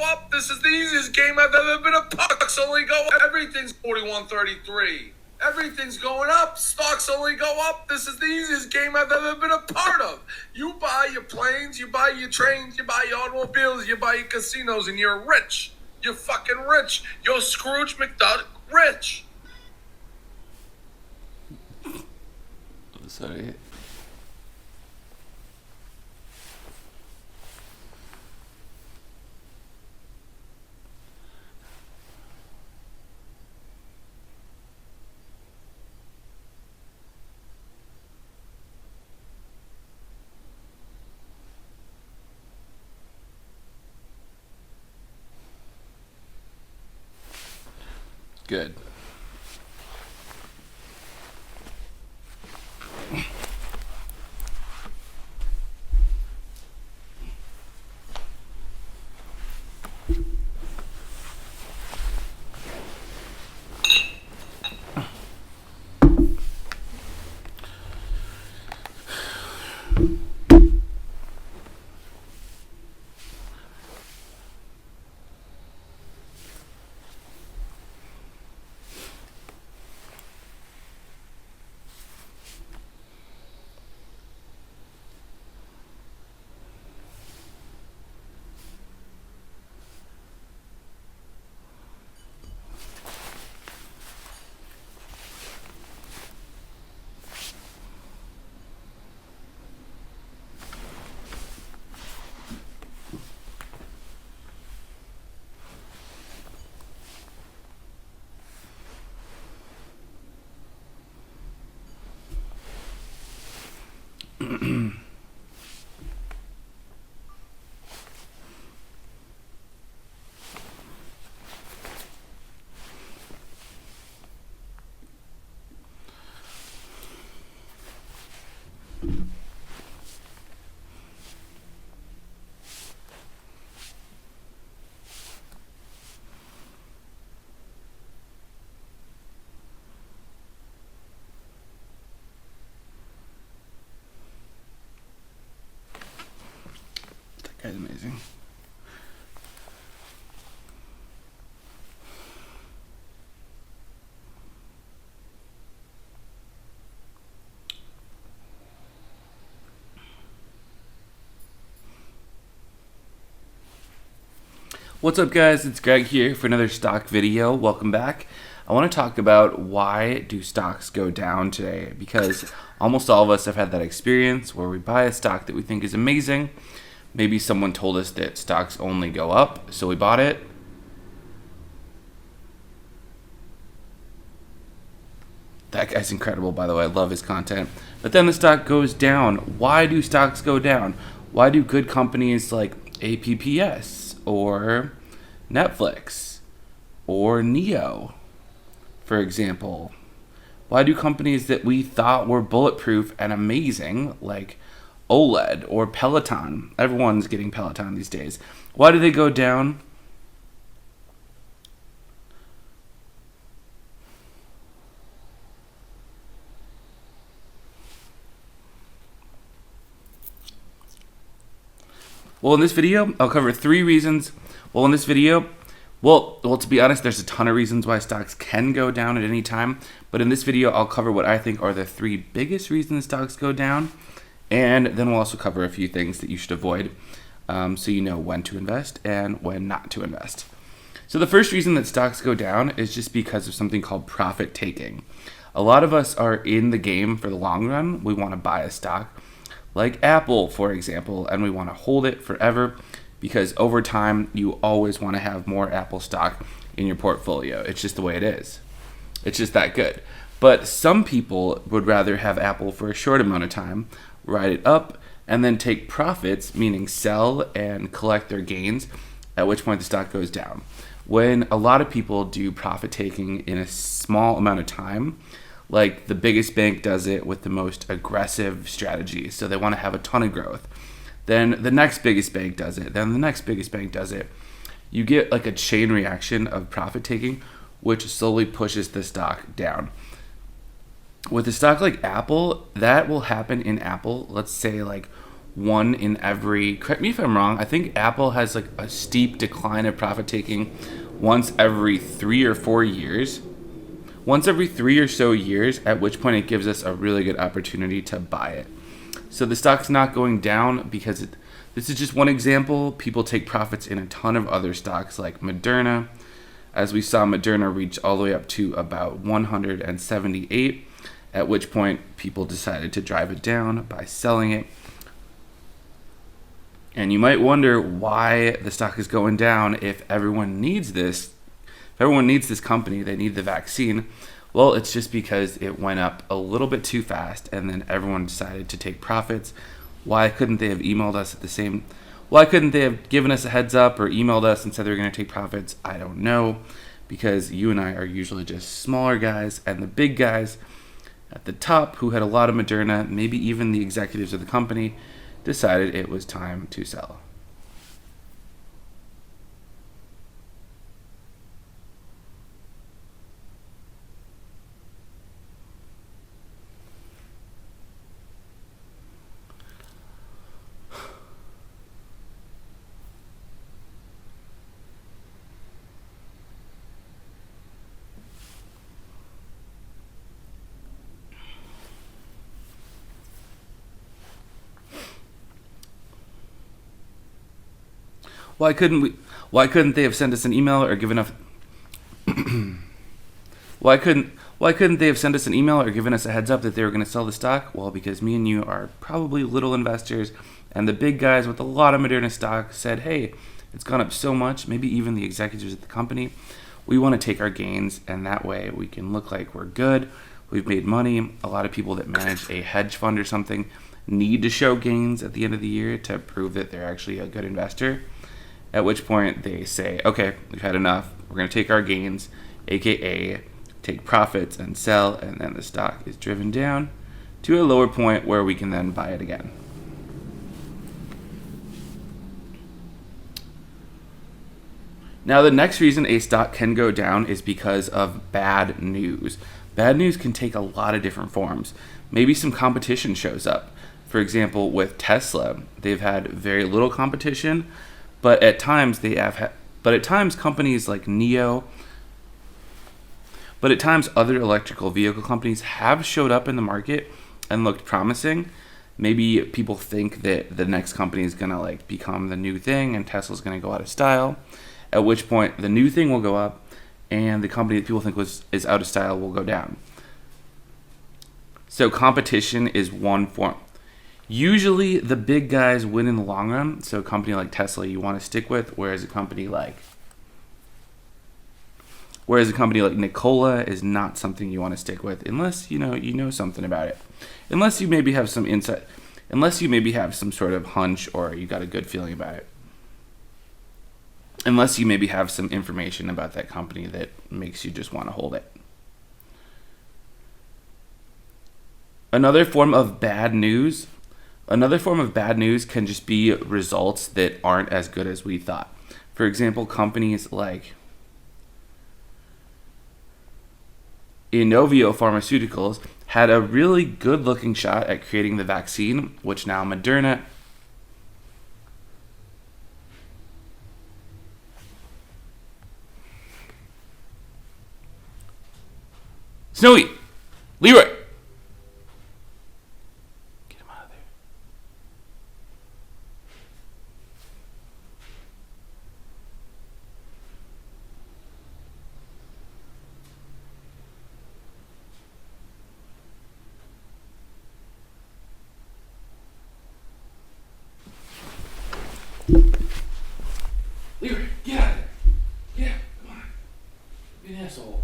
up. This is the easiest game I've ever been a part of. Stocks only go up. Everything's 41.33. Everything's going up. Stocks only go up. This is the easiest game I've ever been a part of. You buy your planes, you buy your trains, you buy your automobiles, you buy your casinos, and you're rich. You're fucking rich. You're Scrooge McDuck rich. Sorry. Good. That guy's amazing. What's up, guys? It's Greg here for another stock video. Welcome back. I want to talk about why do stocks go down today, because almost all of us have had that experience where we buy a stock that we think is amazing. Maybe someone told us that stocks only go up, so we bought it. That guy's incredible, by the way. I love his content. But then the stock goes down. Why do stocks go down? Why do good companies like APPS or Netflix or Neo, for example, why do companies that we thought were bulletproof and amazing, like OLED or Peloton, everyone's getting Peloton these days, why do they go down? Well, in this video, I'll cover 3 reasons. Well, to be honest, there's a ton of reasons why stocks can go down at any time. But in this video, I'll cover what I think are the 3 biggest reasons stocks go down. And then we'll also cover a few things that you should avoid, so you know when to invest and when not to invest. So the first reason that stocks go down is just because of something called profit taking. A lot of us are in the game for the long run. We want to buy a stock like Apple, for example, and we want to hold it forever because over time you always want to have more Apple stock in your portfolio. It's just the way it is. It's just that good. But some people would rather have Apple for a short amount of time, ride it up, and then take profits, meaning sell and collect their gains, at which point the stock goes down. When a lot of people do profit taking in a small amount of time, like the biggest bank does it with the most aggressive strategy. So they want to have a ton of growth. Then the next biggest bank does it. Then the next biggest bank does it. You get like a chain reaction of profit taking, which slowly pushes the stock down. With a stock like Apple, that will happen in Apple, let's say like one in every, correct me if I'm wrong, I think Apple has like a steep decline of profit taking once every 3 or 4 years. Once every 3 or so years, at which point it gives us a really good opportunity to buy it. So the stock's not going down because this is just one example. People take profits in a ton of other stocks like Moderna. As we saw, Moderna reach all the way up to about 178, at which point people decided to drive it down by selling it. And you might wonder why the stock is going down if everyone needs this. If everyone needs this company, they need the vaccine. Well, it's just because it went up a little bit too fast and then everyone decided to take profits. Why couldn't they have emailed us at the same? Why couldn't they have given us a heads up or emailed us and said they were going to take profits? I don't know, because you and I are usually just smaller guys, and the big guys at the top who had a lot of Moderna, maybe even the executives of the company, decided it was time to sell. Why couldn't they have sent us an email or given us why couldn't they have sent us an email or given us a heads up that they were going to sell the stock? Well, because me and you are probably little investors, and the big guys with a lot of Moderna stock said, "Hey, it's gone up so much, maybe even the executives at the company, we want to take our gains, and that way we can look like we're good. We've made money." A lot of people that manage a hedge fund or something need to show gains at the end of the year to prove that they're actually a good investor. At which point they say, okay, we've had enough. We're going to take our gains, aka take profits and sell, and then the stock is driven down to a lower point where we can then buy it again. Now, the next reason a stock can go down is because of bad news. Bad news can take a lot of different forms. Maybe some competition shows up. For example, with Tesla, they've had very little competition, but at times companies like NIO, but at times other electrical vehicle companies have showed up in the market and looked promising. Maybe people think that the next company is gonna like become the new thing and Tesla's gonna go out of style, at which point the new thing will go up and the company that people think is out of style will go down. So competition is one form. Usually the big guys win in the long run. So a company like Tesla you want to stick with, whereas a company like Nikola is not something you want to stick with unless you know something about it. Unless you maybe have some insight, unless you maybe have some sort of hunch or you got a good feeling about it. Unless you maybe have some information about that company that makes you just want to hold it. Another form of bad news can just be results that aren't as good as we thought. For example, companies like Inovio Pharmaceuticals had a really good looking shot at creating the vaccine, which now Moderna Snowy! Leroy! Get him out of there. Leroy, get out of there. Yeah, come on. Be an asshole.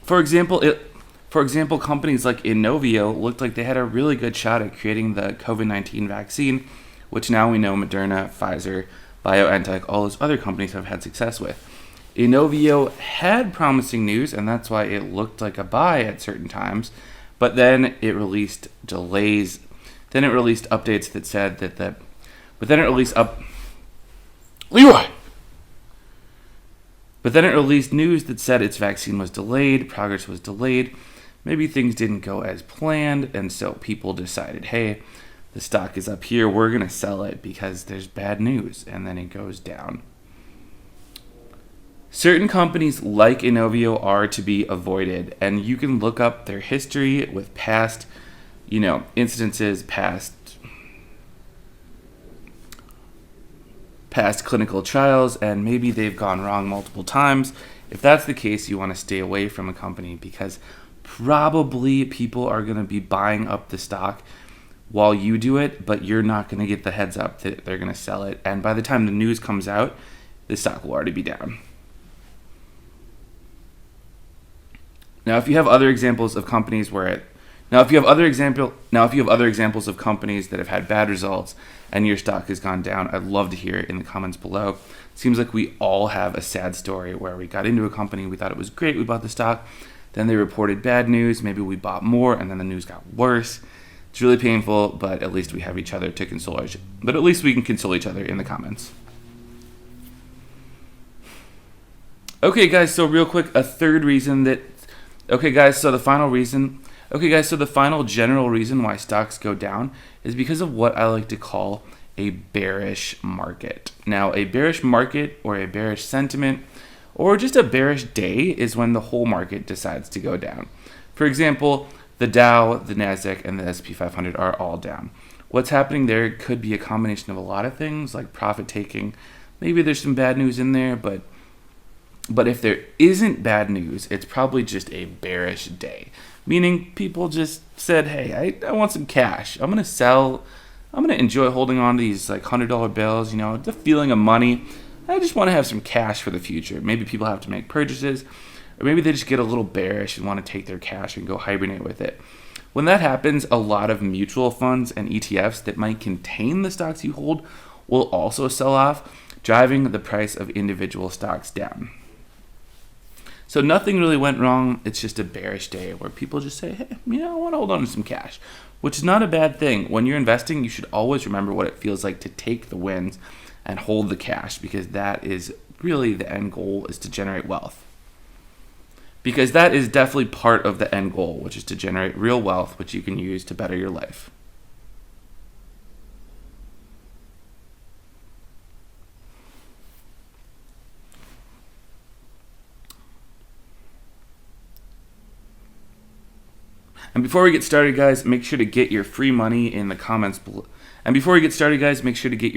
For example, companies like Inovio looked like they had a really good shot at creating the COVID-19 vaccine, which now we know Moderna, Pfizer, BioNTech, all those other companies have had success with. Inovio had promising news, and that's why it looked like a buy at certain times, but then it released delays. Then it released updates that said Leroy! But then it released news that said its vaccine was delayed, progress was delayed, maybe things didn't go as planned, and so people decided, hey, the stock is up here, we're going to sell it because there's bad news, and then it goes down. Certain companies like Inovio are to be avoided, and you can look up their history with past, incidences, past clinical trials, and maybe they've gone wrong multiple times. If that's the case, you want to stay away from a company because probably people are going to be buying up the stock while you do it, but you're not going to get the heads up that they're going to sell it. And by the time the news comes out, the stock will already be down. Now, if you have other examples of companies of companies that have had bad results and your stock has gone down, I'd love to hear it in the comments below. Seems like we all have a sad story where we got into a company, we thought it was great, we bought the stock, then they reported bad news, maybe we bought more, and then the news got worse. It's really painful, but at least we have each other to console each other. But at least we can console each other in the comments. Okay, guys, so real quick, the final general reason why stocks go down is because of what I like to call a bearish market. Now, a bearish market or a bearish sentiment or just a bearish day is when the whole market decides to go down. For example, the Dow, the Nasdaq, and the S&P 500 are all down. What's happening there could be a combination of a lot of things like profit taking. Maybe there's some bad news in there, but if there isn't bad news, it's probably just a bearish day. Meaning people just said, hey, I want some cash. I'm going to enjoy holding on to these like $100 bills, the feeling of money. I just want to have some cash for the future. Maybe people have to make purchases, or maybe they just get a little bearish and want to take their cash and go hibernate with it. When that happens, a lot of mutual funds and ETFs that might contain the stocks you hold will also sell off, driving the price of individual stocks down. So nothing really went wrong. It's just a bearish day where people just say, hey, I want to hold on to some cash, which is not a bad thing. When you're investing, you should always remember what it feels like to take the wins and hold the cash, because that is really the end goal, is to generate wealth. Because that is definitely part of the end goal, which is to generate real wealth, which you can use to better your life. And before we get started, guys, make sure to get your free money in the comments below. And before we get started, guys, make sure to get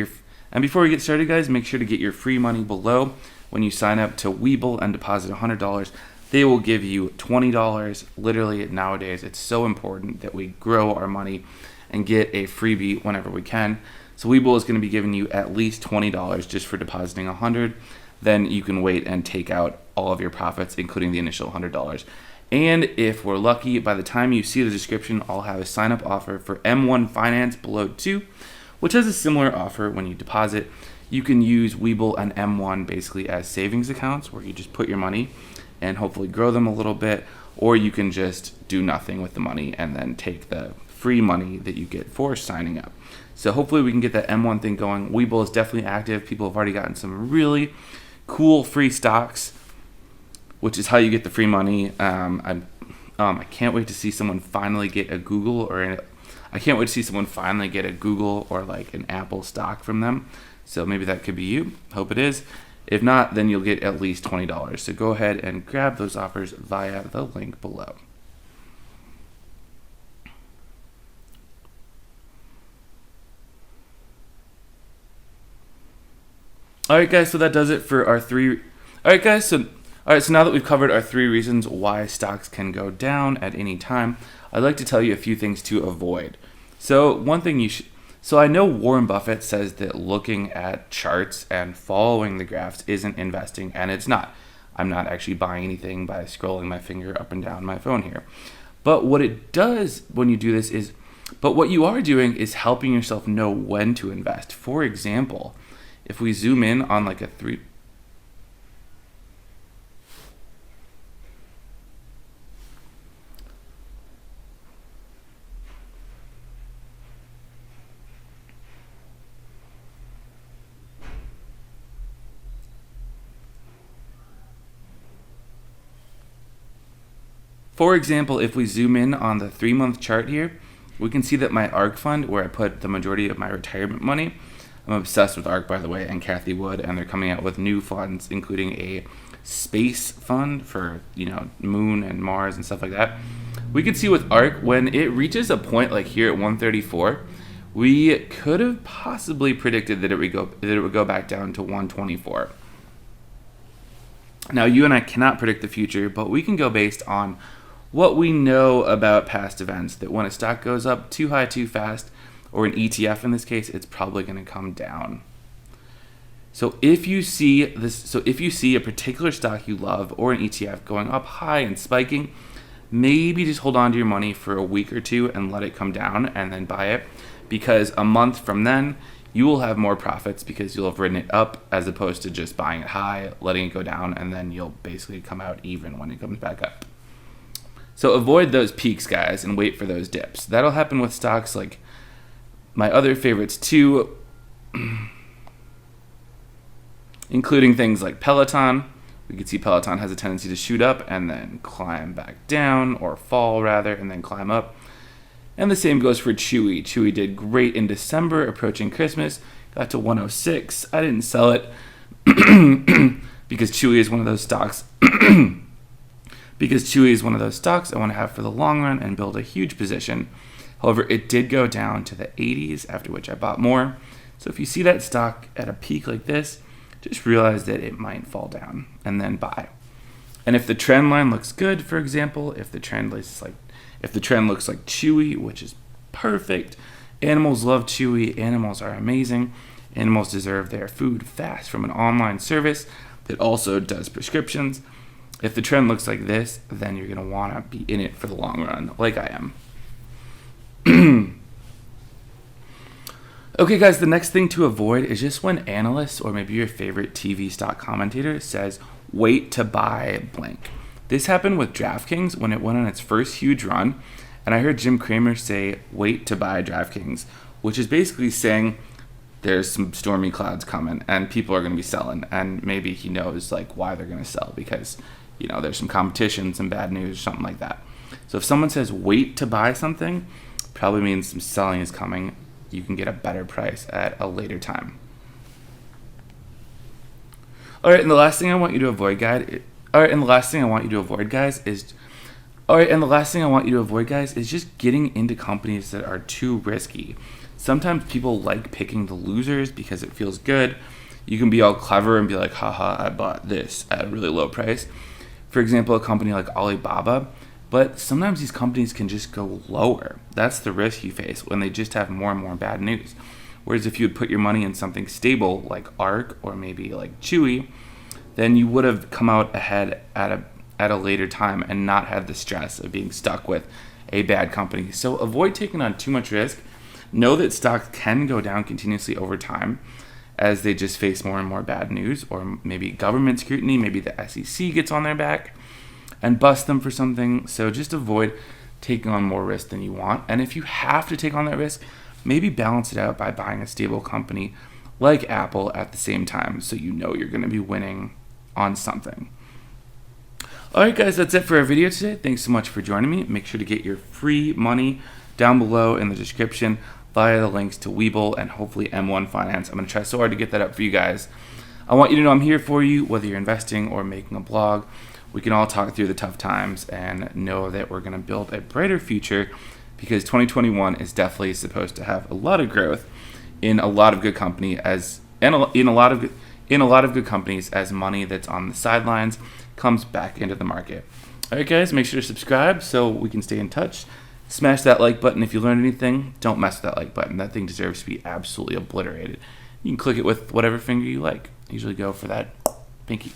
your free money below when you sign up to Webull and deposit $100. They will give you $20. Literally, nowadays, it's so important that we grow our money and get a freebie whenever we can. So Webull is going to be giving you at least $20 just for depositing $100. Then you can wait and take out all of your profits, including the initial $100. And if we're lucky, by the time you see the description, I'll have a sign-up offer for M1 Finance below 2, which has a similar offer when you deposit. You can use Webull and M1 basically as savings accounts where you just put your money and hopefully grow them a little bit, or you can just do nothing with the money and then take the free money that you get for signing up. So hopefully we can get that M1 thing going. Webull is definitely active. People have already gotten some really cool free stocks, which is how you get the free money. I can't wait to see someone finally get a Google or like an Apple stock from them. So maybe that could be you. Hope it is. If not, then you'll get at least $20. So go ahead and grab those offers via the link below. All right, guys. So that does it for our three. All right, guys. So now that we've covered our 3 reasons why stocks can go down at any time, I'd like to tell you a few things to avoid. So I know Warren Buffett says that looking at charts and following the graphs isn't investing, and it's not. I'm not actually buying anything by scrolling my finger up and down my phone here. But what it does when you do this what you are doing is helping yourself know when to invest. For example, if we zoom in on like a 3... For example, if we zoom in on the 3-month chart here, we can see that my ARK fund, where I put the majority of my retirement money, I'm obsessed with ARK, by the way, and Cathie Wood, and they're coming out with new funds, including a space fund for, Moon and Mars and stuff like that. We can see with ARK, when it reaches a point like here at 134, we could have possibly predicted that it would go back down to 124. Now, you and I cannot predict the future, but we can go based on what we know about past events, that when a stock goes up too high too fast, or an ETF in this case, it's probably going to come down. So if you see a particular stock you love or an ETF going up high and spiking, maybe just hold on to your money for a week or two and let it come down and then buy it, because a month from then you will have more profits because you'll have ridden it up as opposed to just buying it high, letting it go down, and then you'll basically come out even when it comes back up. So avoid those peaks, guys, and wait for those dips. That'll happen with stocks like my other favorites too, including things like Peloton. We can see Peloton has a tendency to shoot up and then climb back down, or fall rather, and then climb up. And the same goes for Chewy. Chewy did great in December, approaching Christmas, got to 106. I didn't sell it because Chewy is one of those stocks. I want to have for the long run and build a huge position. However, it did go down to the 80s, after which I bought more. So if you see that stock at a peak like this, just realize that it might fall down and then buy. And if the trend line looks good, for example, if the trend looks like Chewy, which is perfect, animals love Chewy, animals are amazing, animals deserve their food fast from an online service that also does prescriptions. If the trend looks like this, then you're going to want to be in it for the long run, like I am. Okay, guys, the next thing to avoid is just when analysts, or maybe your favorite TV stock commentator, says, wait to buy blank. This happened with DraftKings when it went on its first huge run, and I heard Jim Cramer say, wait to buy DraftKings, which is basically saying there's some stormy clouds coming and people are going to be selling, and maybe he knows why they're going to sell because, there's some competition, some bad news, something like that. So if someone says wait to buy something, probably means some selling is coming. You can get a better price at a later time. All right, and the last thing I want you to avoid, guys, is just getting into companies that are too risky. Sometimes people like picking the losers because it feels good. You can be all clever and be like, haha, I bought this at a really low price. For example, a company like Alibaba. But sometimes these companies can just go lower. That's the risk you face when they just have more and more bad news. Whereas if you would put your money in something stable like ARK or maybe like Chewy, then you would have come out ahead at a later time and not had the stress of being stuck with a bad company. So avoid taking on too much risk. Know that stocks can go down continuously over time as they just face more and more bad news, or maybe government scrutiny, maybe the SEC gets on their back and bust them for something. So just avoid taking on more risk than you want. And if you have to take on that risk, maybe balance it out by buying a stable company like Apple at the same time, so you know you're going to be winning on something. Alright guys, that's it for our video today. Thanks so much for joining me. Make sure to get your free money down below in the description via the links to Webull and hopefully M1 Finance. I'm going to try so hard to get that up for you guys. I want you to know I'm here for you, whether you're investing or making a blog. We can all talk through the tough times and know that we're going to build a brighter future, because 2021 is definitely supposed to have a lot of growth in a lot of good company as good companies as money that's on the sidelines comes back into the market. All right, guys, make sure to subscribe so we can stay in touch. Smash that like button if you learned anything. Don't mess with that like button. That thing deserves to be absolutely obliterated. You can click it with whatever finger you like. I usually go for that pinky.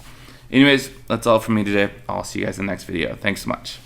Anyways, that's all from me today. I'll see you guys in the next video. Thanks so much.